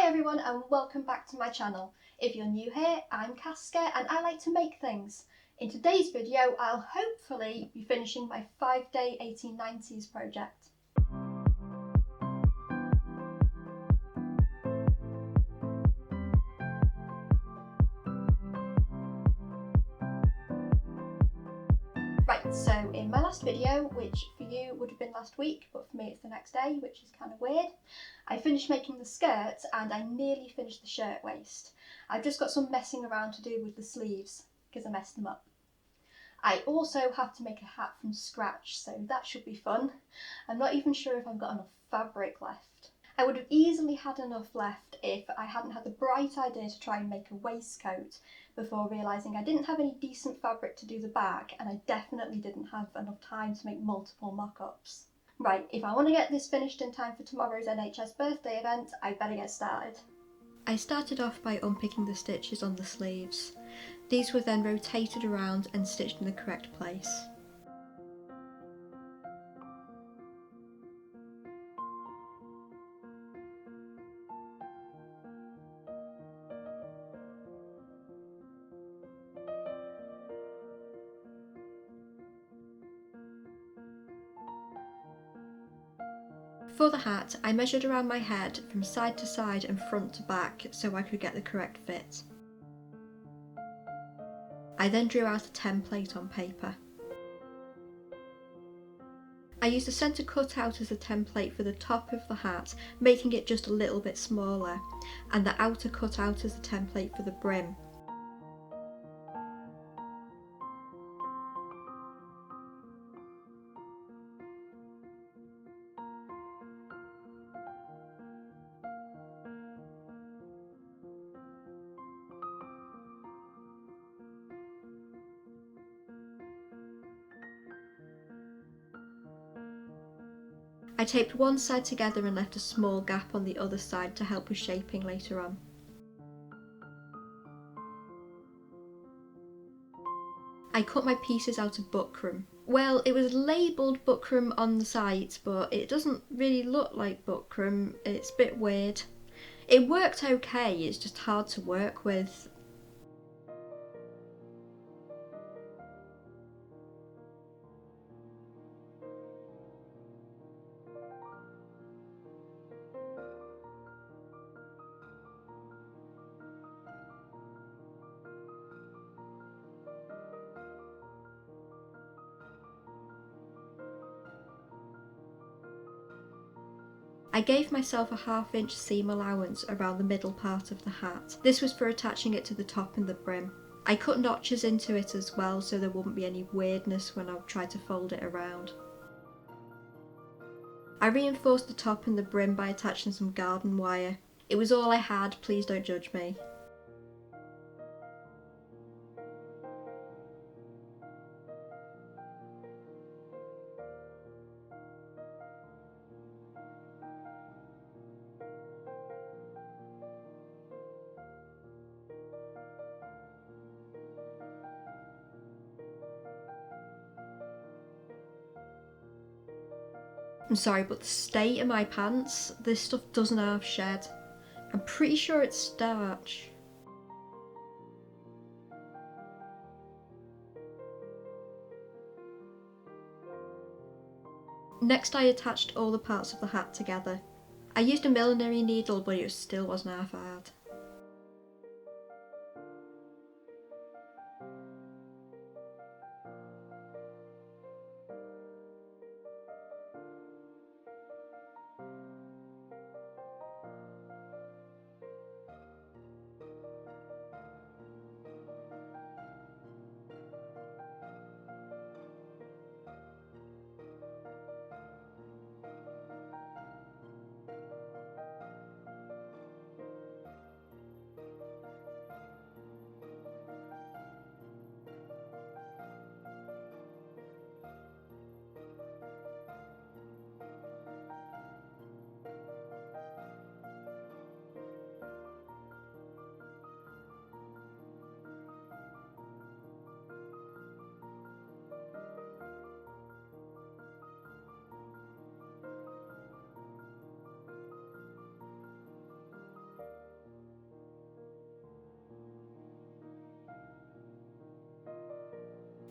everyone and welcome back to my channel. If you're new here, I'm Casca and I like to make things. In today's video, I'll hopefully be finishing my 5-day 1890s project. Right, so in my last video, which for you would have been last week, but for me it's the next day, which is kind of weird, I finished making the skirt and I nearly finished the shirtwaist. I've just got some messing around to do with the sleeves because I messed them up. I also have to make a hat from scratch, so that should be fun. I'm not even sure if I've got enough fabric left. I would have easily had enough left if I hadn't had the bright idea to try and make a waistcoat before realising I didn't have any decent fabric to do the back and I definitely didn't have enough time to make multiple mock-ups. Right, if I want to get this finished in time for tomorrow's NHS birthday event, I better get started. I started off by unpicking the stitches on the sleeves. These were then rotated around and stitched in the correct place. For the hat, I measured around my head from side to side and front to back so I could get the correct fit. I then drew out a template on paper. I used a centre cutout as a template for the top of the hat, making it just a little bit smaller, and the outer cutout as a template for the brim. I taped one side together and left a small gap on the other side to help with shaping later on. I cut my pieces out of buckram. Well, it was labelled buckram on the site, but it doesn't really look like buckram. It's a bit weird. It worked okay, it's just hard to work with. I gave myself a 1/2 inch seam allowance around the middle part of the hat. This was for attaching it to the top and the brim. I cut notches into it as well so there wouldn't be any weirdness when I tried to fold it around. I reinforced the top and the brim by attaching some garden wire. It was all I had, please don't judge me. I'm sorry, but the state of my pants, this stuff doesn't have shed. I'm pretty sure it's starch. Next I attached all the parts of the hat together. I used a millinery needle, but it still wasn't half hard.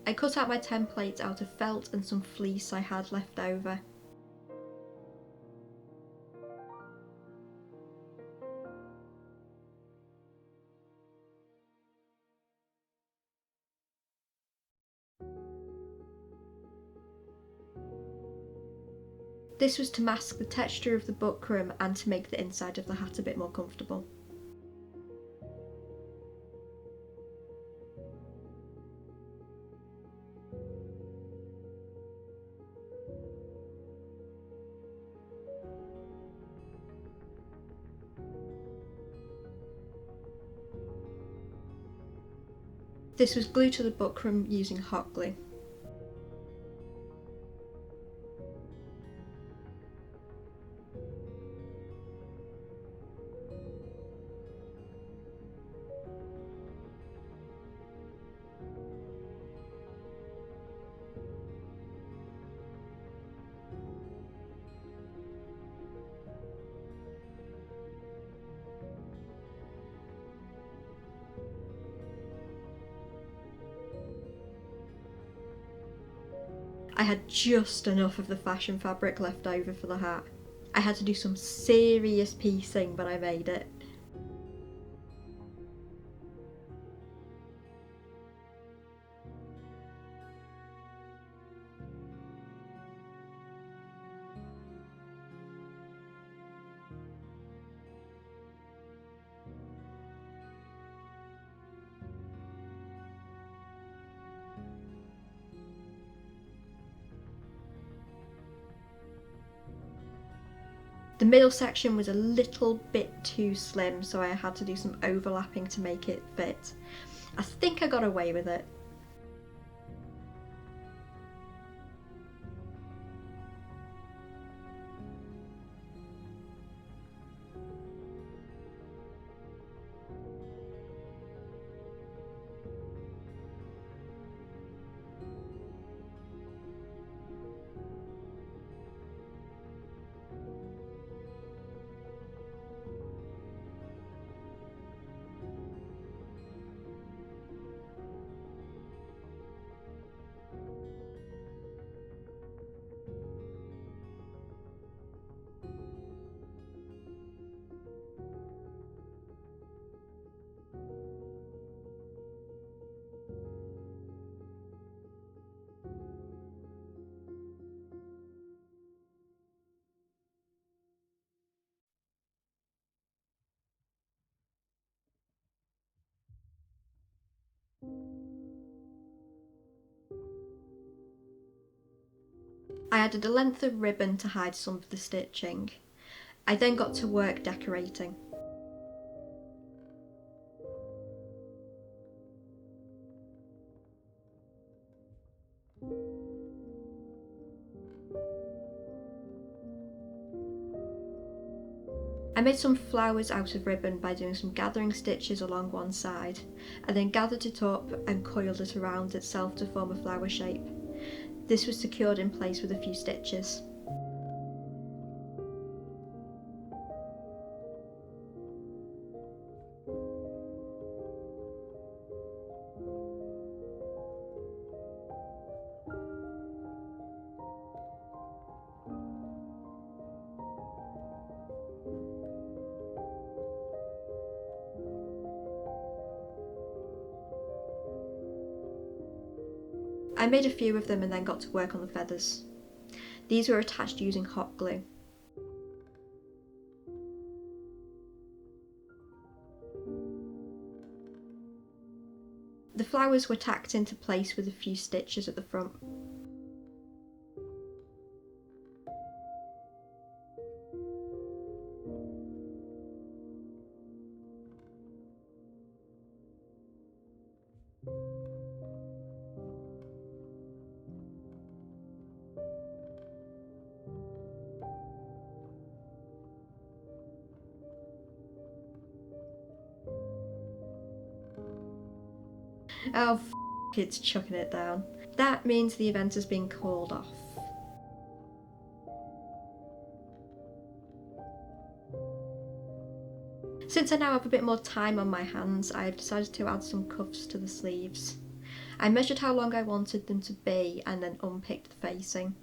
I cut out my template out of felt and some fleece I had left over. This was to mask the texture of the buckram and to make the inside of the hat a bit more comfortable. This was glued to the buckram using hot glue. I had just enough of the fashion fabric left over for the hat. I had to do some serious piecing, but I made it. The middle section was a little bit too slim, so I had to do some overlapping to make it fit. I think I got away with it. I added a length of ribbon to hide some of the stitching. I then got to work decorating. I made some flowers out of ribbon by doing some gathering stitches along one side. I then gathered it up and coiled it around itself to form a flower shape. This was secured in place with a few stitches. I made a few of them and then got to work on the feathers. These were attached using hot glue. The flowers were tacked into place with a few stitches at the front. Oh, it's chucking it down. That means the event has been called off. Since I now have a bit more time on my hands, I have decided to add some cuffs to the sleeves. I measured how long I wanted them to be and then unpicked the facing.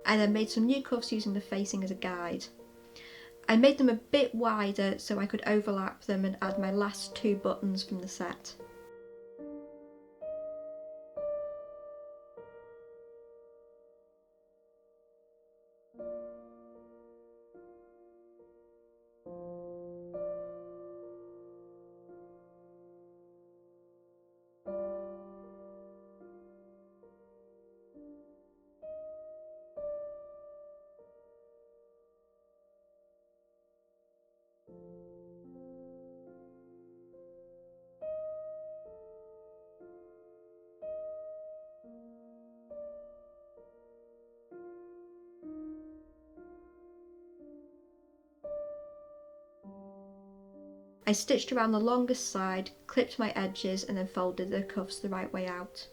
I then made some new cuffs using the facing as a guide. I made them a bit wider so I could overlap them and add my last 2 buttons from the set. I stitched around the longest side, clipped my edges and then folded the cuffs the right way out.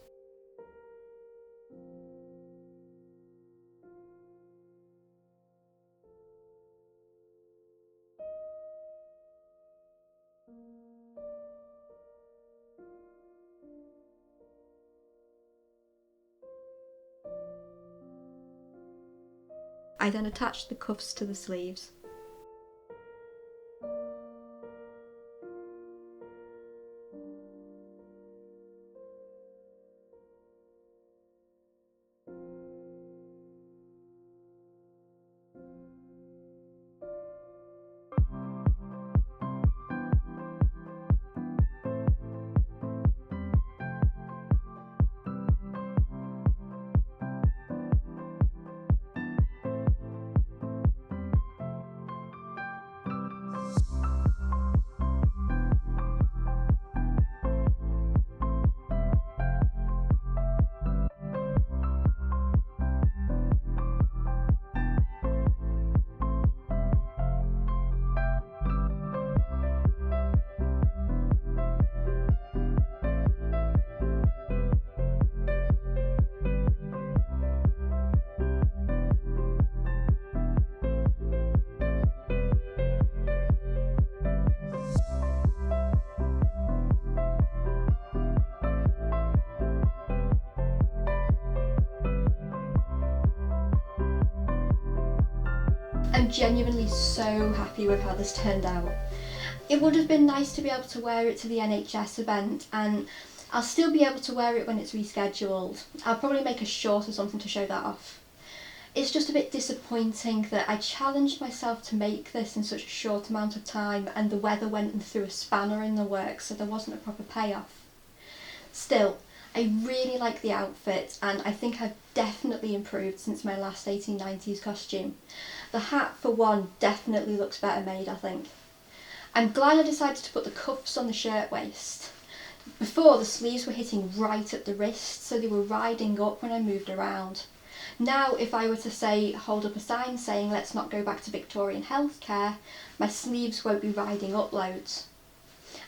I then attached the cuffs to the sleeves. I'm genuinely so happy with how this turned out. It would have been nice to be able to wear it to the NHS event, and I'll still be able to wear it when it's rescheduled. I'll probably make a short or something to show that off. It's just a bit disappointing that I challenged myself to make this in such a short amount of time and the weather went and threw a spanner in the works, so there wasn't a proper payoff. Still, I really like the outfit and I think I've definitely improved since my last 1890s costume. The hat, for one, definitely looks better made, I think. I'm glad I decided to put the cuffs on the shirtwaist. Before, the sleeves were hitting right at the wrist, so they were riding up when I moved around. Now, if I were to say, hold up a sign saying let's not go back to Victorian healthcare, my sleeves won't be riding up loads.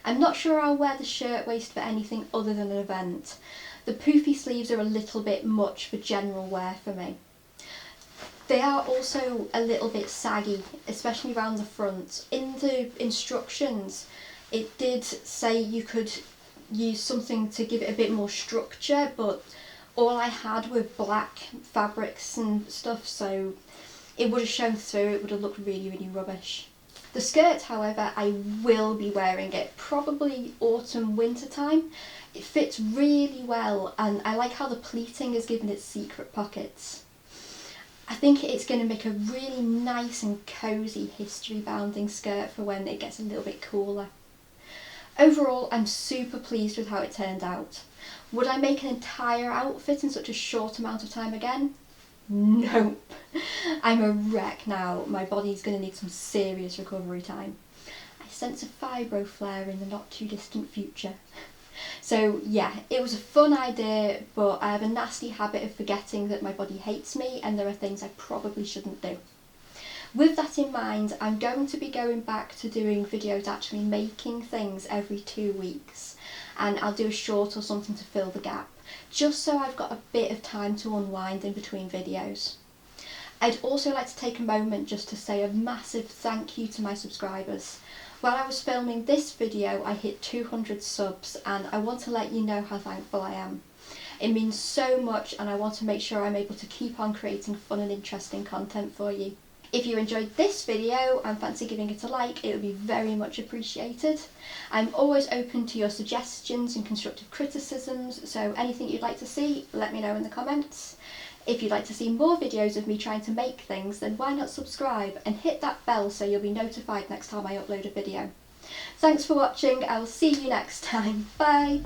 I'm not sure I'll wear the shirtwaist for anything other than an event. The poofy sleeves are a little bit much for general wear for me. They are also a little bit saggy, especially around the front. In the instructions, it did say you could use something to give it a bit more structure, but all I had were black fabrics and stuff, so it would have shown through, it would have looked really, really rubbish. The skirt, however, I will be wearing it, probably autumn, winter time. It fits really well and I like how the pleating has given it secret pockets. I think it's going to make a really nice and cosy history bounding skirt for when it gets a little bit cooler. Overall, I'm super pleased with how it turned out. Would I make an entire outfit in such a short amount of time again? Nope. I'm a wreck now. My body's going to need some serious recovery time. I sense a fibro flare in the not too distant future. So yeah, it was a fun idea, but I have a nasty habit of forgetting that my body hates me and there are things I probably shouldn't do. With that in mind, I'm going to be going back to doing videos actually making things every 2 weeks, and I'll do a short or something to fill the gap, just so I've got a bit of time to unwind in between videos. I'd also like to take a moment just to say a massive thank you to my subscribers. While I was filming this video, I hit 200 subs, and I want to let you know how thankful I am. It means so much, and I want to make sure I'm able to keep on creating fun and interesting content for you. If you enjoyed this video and fancy giving it a like, it would be very much appreciated. I'm always open to your suggestions and constructive criticisms, so anything you'd like to see, let me know in the comments. If you'd like to see more videos of me trying to make things, then why not subscribe and hit that bell so you'll be notified next time I upload a video. Thanks for watching, I will see you next time. Bye!